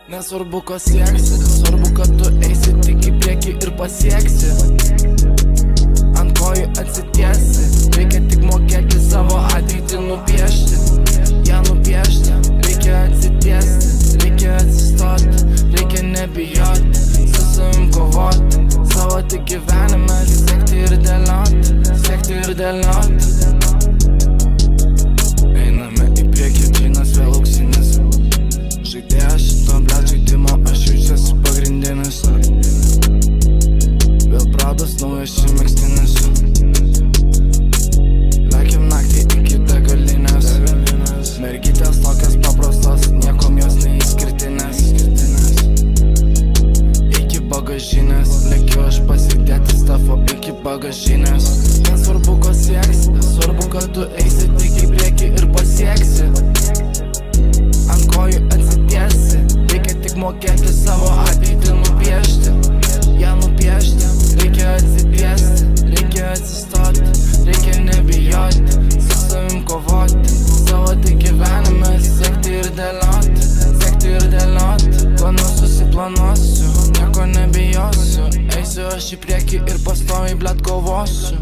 Nesvarbu, ko sieksi, svarbu, kad tu eisi tik į priekį ir pasieksi. Ant kojų atsitiesi, reikia tik mokėti savo ateitį nupiešti. Ją nupiešti, reikia atsitiesti, reikia atsistoti, reikia nebijoti, su savim kovoti, savo tik gyvenime siekti ir dėlioti, siekti ir dėlioti. Einame į priekį, džinas vėl auksinis. Žaidėjas šito blet žaidimo, aš jaučiuosi pagrindinis. Vėl Prados naujas šimegztinis. Lekiam naktį iki degalinės. Mergytės tokias paprastos, niekom jos neįskirtinės. Iki bagažinės, lekiu aš pasidėti stafo iki bagažinės. Nesvarbu, ko sieksi, svarbu, kad tu eisi tik į priekį ir pasieksi. Ant kojų atsitiesi, reikia tik mokėti savo ateitį nupiešti. Ją nupiešti, reikia atsitiesti, reikia atsistoti, reikia nebijoti, su savim kovoti, savo tik gyvenime siekti ir dėlioti, siekti ir dėlioti. Planus susiplanuosiu, nieko nebijosiu, eisiu aš į priekį ir pastoviai blet kovosiu.